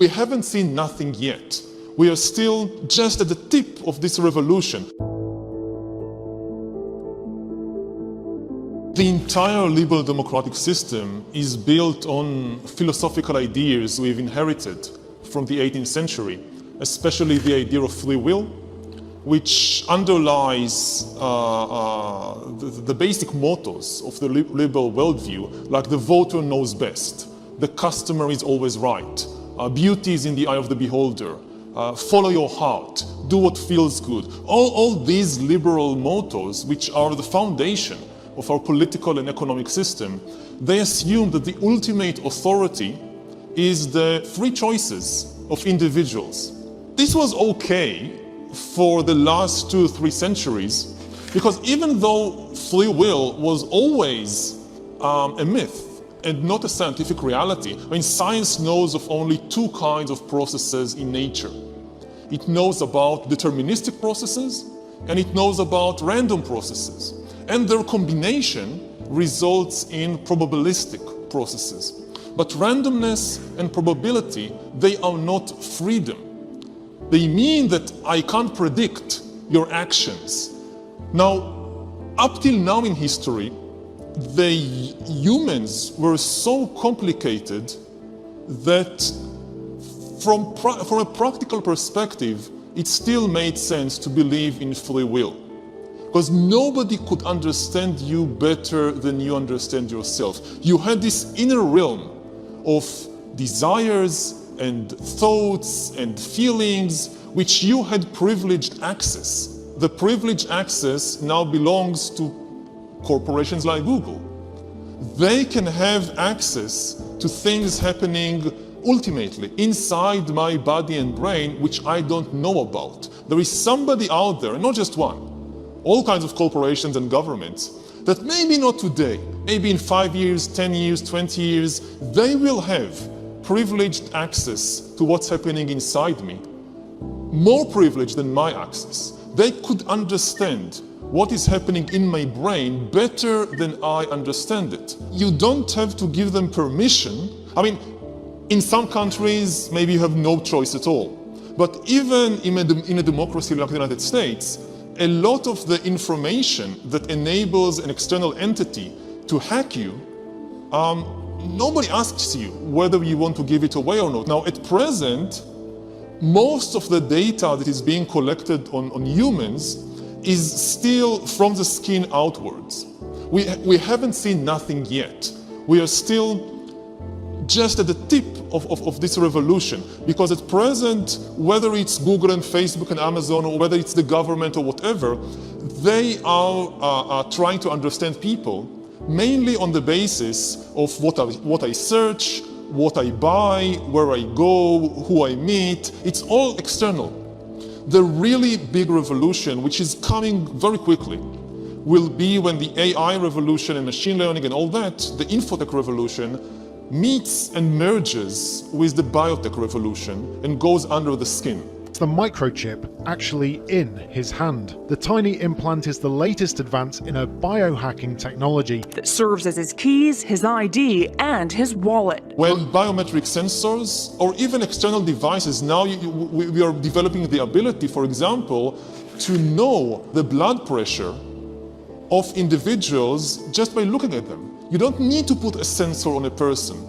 We haven't seen nothing yet. We are still just at the tip of this revolution. The entire liberal democratic system is built on philosophical ideas we've inherited from the 18th century, especially the idea of free will, which underlies the basic mottos of the liberal worldview, like the voter knows best, the customer is always right, beauty is in the eye of the beholder, follow your heart, do what feels good. All these liberal mottos, which are the foundation of our political and economic system, they assume that the ultimate authority is the free choices of individuals. This was okay for the last 2 or 3 centuries, because even though free will was always a myth and not a scientific reality, I mean, science knows of only 2 kinds of processes in nature. It knows about deterministic processes and it knows about random processes. And their combination results in probabilistic processes. But randomness and probability, they are not freedom. They mean that I can't predict your actions. Now, up till now in history, the humans were so complicated that from a practical perspective, it still made sense to believe in free will. Because nobody could understand you better than you understand yourself. You had this inner realm of desires and thoughts and feelings which you had privileged access. The privileged access now belongs to corporations like Google. They can have access to things happening ultimately inside my body and brain which I don't know about. There is somebody out there, and not just one, all kinds of corporations and governments, that maybe not today, maybe in 5 years, 10 years, 20 years, they will have privileged access to what's happening inside me, more privileged than my access. They could understand what is happening in my brain better than I understand it. You don't have to give them permission. I mean, in some countries, maybe you have no choice at all. But even in a democracy like the United States, a lot of the information that enables an external entity to hack you, nobody asks you whether you want to give it away or not. Now, at present, most of the data that is being collected on humans is still from the skin outwards. We haven't seen nothing yet. We are still just at the tip of this revolution, because at present, whether it's Google and Facebook and Amazon, or whether it's the government or whatever, they are trying to understand people mainly on the basis of what I search, what I buy, where I go, who I meet. It's all external. The really big revolution, which is coming very quickly, will be when the AI revolution and machine learning and all that, the infotech revolution, meets and merges with the biotech revolution and goes under the skin. It's the microchip actually in his hand. The tiny implant is the latest advance in a biohacking technology that serves as his keys, his ID, and his wallet. When biometric sensors or even external devices, now we are developing the ability, for example, to know the blood pressure of individuals just by looking at them. You don't need to put a sensor on a person.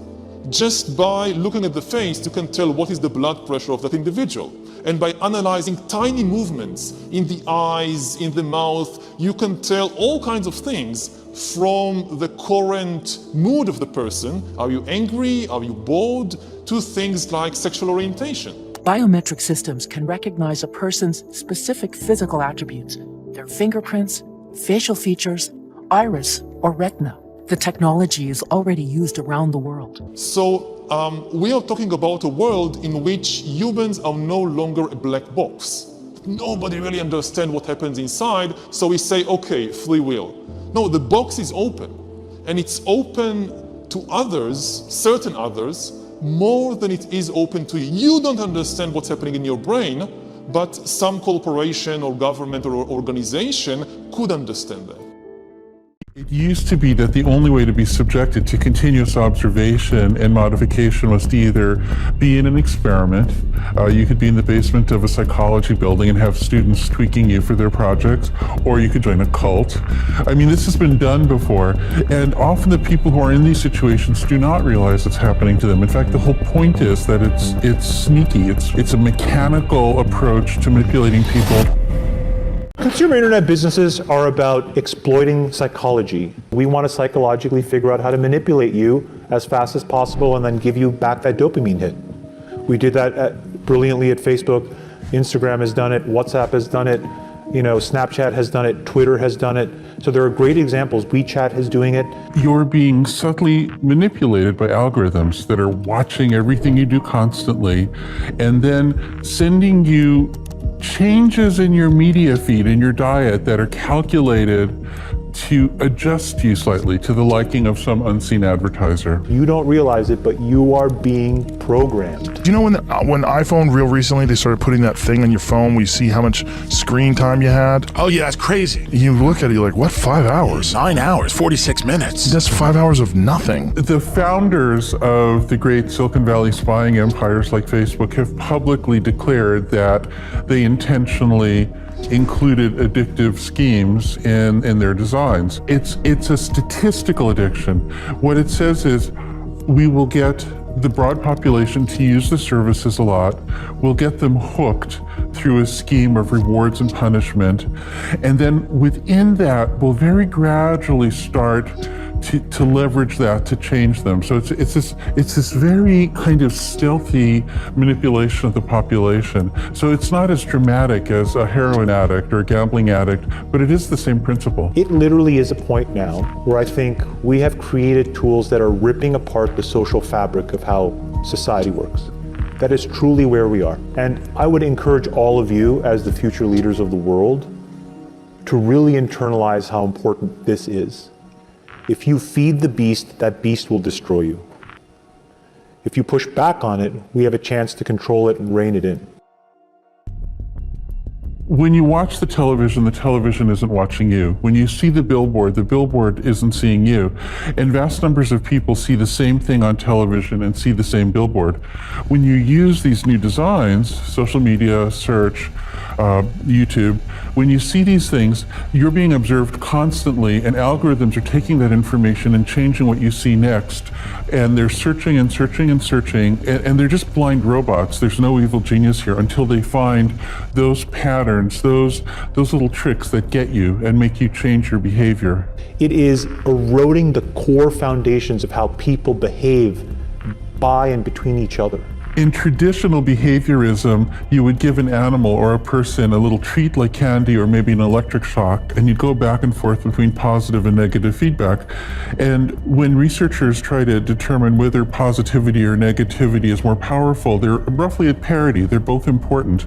Just by looking at the face, you can tell what is the blood pressure of that individual. And by analyzing tiny movements in the eyes, in the mouth, you can tell all kinds of things from the current mood of the person. Are you angry? Are you bored? To things like sexual orientation. Biometric systems can recognize a person's specific physical attributes, their fingerprints, facial features, iris, or retina. The technology is already used around the world. So we are talking about a world in which humans are no longer a black box. Nobody really understands what happens inside, so we say, okay, free will. No, the box is open, and it's open to others, certain others, more than it is open to you. You don't understand what's happening in your brain, but some corporation or government or organization could understand that. It used to be that the only way to be subjected to continuous observation and modification was to either be in an experiment. You could be in the basement of a psychology building and have students tweaking you for their projects, or you could join a cult. I mean, this has been done before, and often the people who are in these situations do not realize it's happening to them. In fact, the whole point is that it's sneaky. It's a mechanical approach to manipulating people. Consumer internet businesses are about exploiting psychology. We want to psychologically figure out how to manipulate you as fast as possible and then give you back that dopamine hit. We did that brilliantly at Facebook. Instagram has done it. WhatsApp has done it. Snapchat has done it. Twitter has done it. So there are great examples. WeChat is doing it. You're being subtly manipulated by algorithms that are watching everything you do constantly and then sending you changes in your media feed and your diet that are calculated to adjust you slightly to the liking of some unseen advertiser. You don't realize it, but you are being programmed. Do you know when iPhone real recently, they started putting that thing on your phone where you see how much screen time you had? Oh yeah, that's crazy. You look at it, you're like, what, 5 hours? 9 hours, 46 minutes. That's 5 hours of nothing. The founders of the great Silicon Valley spying empires like Facebook have publicly declared that they intentionally included addictive schemes in their designs. It's a statistical addiction. What it says is we will get the broad population to use the services a lot. We'll get them hooked through a scheme of rewards and punishment. And then within that, we'll very gradually start to leverage that to change them. So it's this very kind of stealthy manipulation of the population. So it's not as dramatic as a heroin addict or a gambling addict, but it is the same principle. It literally is a point now where I think we have created tools that are ripping apart the social fabric of how society works. That is truly where we are. And I would encourage all of you as the future leaders of the world to really internalize how important this is. If you feed the beast, that beast will destroy you. If you push back on it, we have a chance to control it and rein it in. When you watch the television isn't watching you. When you see the billboard isn't seeing you. And vast numbers of people see the same thing on television and see the same billboard. When you use these new designs, social media, search, YouTube, when you see these things, you're being observed constantly, and algorithms are taking that information and changing what you see next. And they're searching and searching and searching, and they're just blind robots. There's no evil genius here until they find those patterns, those little tricks that get you and make you change your behavior. It is eroding the core foundations of how people behave by and between each other. In traditional behaviorism, you would give an animal or a person a little treat like candy or maybe an electric shock, and you'd go back and forth between positive and negative feedback. And when researchers try to determine whether positivity or negativity is more powerful, they're roughly at parity. They're both important.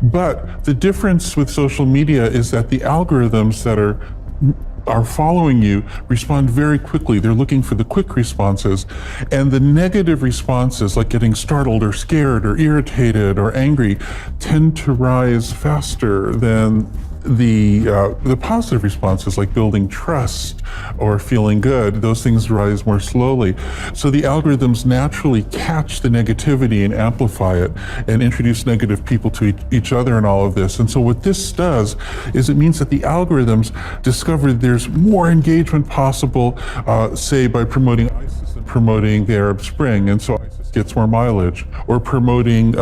But the difference with social media is that the algorithms that are following you respond very quickly. They're looking for the quick responses. And the negative responses, like getting startled or scared or irritated or angry, tend to rise faster than the positive responses, like building trust or feeling good. Those things rise more slowly. So the algorithms naturally catch the negativity and amplify it and introduce negative people to each other in all of this. And so what this does is it means that the algorithms discover there's more engagement possible, say by promoting ISIS and promoting the Arab Spring, and so ISIS gets more mileage, or promoting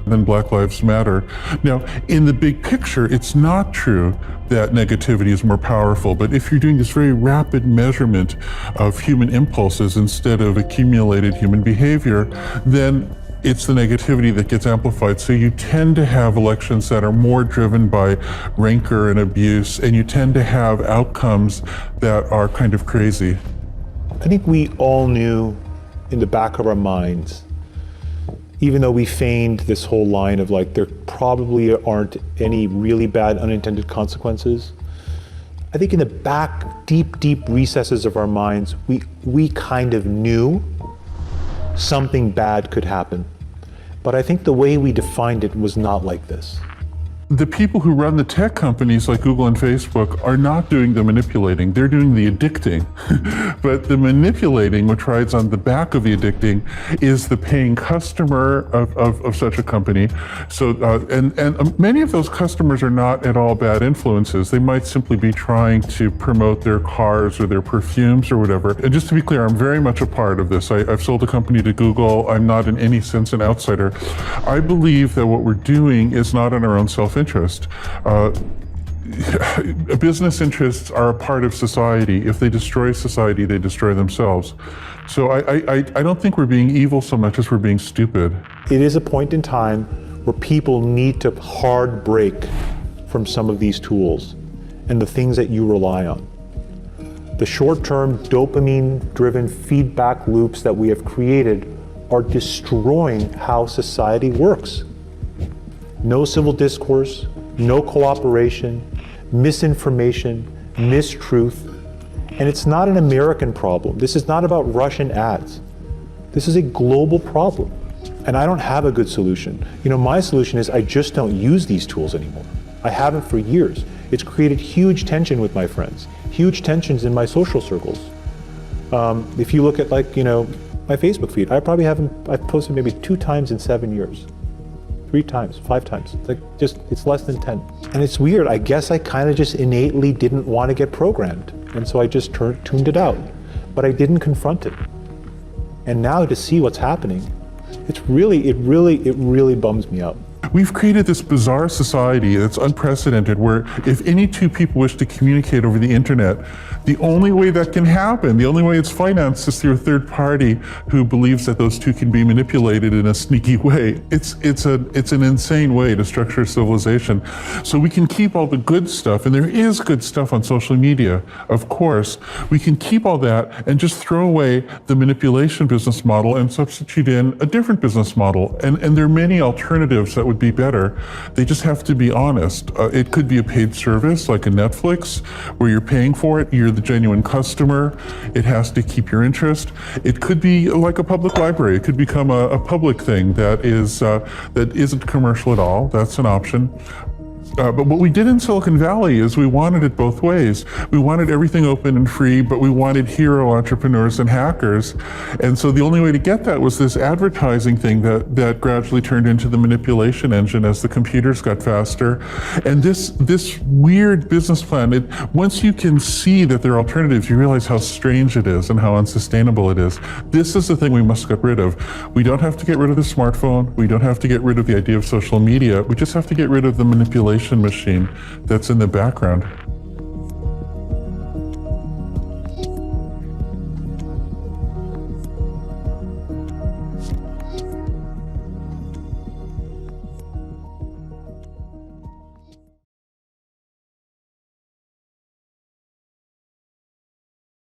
than Black Lives Matter. Now, in the big picture, it's not true that negativity is more powerful, but if you're doing this very rapid measurement of human impulses instead of accumulated human behavior, then it's the negativity that gets amplified. So you tend to have elections that are more driven by rancor and abuse, and you tend to have outcomes that are kind of crazy. I think we all knew in the back of our minds, even though we feigned this whole line of like, there probably aren't any really bad unintended consequences. I think in the back, deep recesses of our minds, we kind of knew something bad could happen. But I think the way we defined it was not like this. The people who run the tech companies like Google and Facebook are not doing the manipulating, they're doing the addicting. But the manipulating, which rides on the back of the addicting, is the paying customer of such a company. So, and many of those customers are not at all bad influences. They might simply be trying to promote their cars or their perfumes or whatever. And just to be clear, I'm very much a part of this. I've sold a company to Google. I'm not in any sense an outsider. I believe that what we're doing is not in our own self-interest. Business interests are a part of society. If they destroy society, they destroy themselves. So I don't think we're being evil so much as we're being stupid. It is a point in time where people need to hard break from some of these tools and the things that you rely on. The short-term dopamine-driven feedback loops that we have created are destroying how society works. No civil discourse, no cooperation, misinformation, mistruth. And it's not an American problem. This is not about Russian ads. This is a global problem. And I don't have a good solution. You know, my solution is I just don't use these tools anymore. I haven't for years. It's created huge tension with my friends, huge tensions in my social circles. If you look at my Facebook feed, I've posted maybe 2 times in 7 years. 3 times, 5 times, it's less than 10. And it's weird, I guess I kind of just innately didn't want to get programmed. And so I just tuned it out, but I didn't confront it. And now to see what's happening, it really bums me out. We've created this bizarre society that's unprecedented where if any 2 people wish to communicate over the internet, the only way that can happen, the only way it's financed is through a third party who believes that those 2 can be manipulated in a sneaky way. It's an insane way to structure civilization. So we can keep all the good stuff, and there is good stuff on social media, of course. We can keep all that and just throw away the manipulation business model and substitute in a different business model. And there are many alternatives that would be better. They just have to be honest. It could be a paid service like a Netflix where you're paying for it, you're the genuine customer, it has to keep your interest. It could be like a public library. It could become a public thing that isn't commercial at all. That's an option. But what we did in Silicon Valley is we wanted it both ways. We wanted everything open and free, but we wanted hero entrepreneurs and hackers. And so the only way to get that was this advertising thing that gradually turned into the manipulation engine as the computers got faster. And this weird business plan, once you can see that there are alternatives, you realize how strange it is and how unsustainable it is. This is the thing we must get rid of. We don't have to get rid of the smartphone. We don't have to get rid of the idea of social media. We just have to get rid of the manipulation machine that's in the background.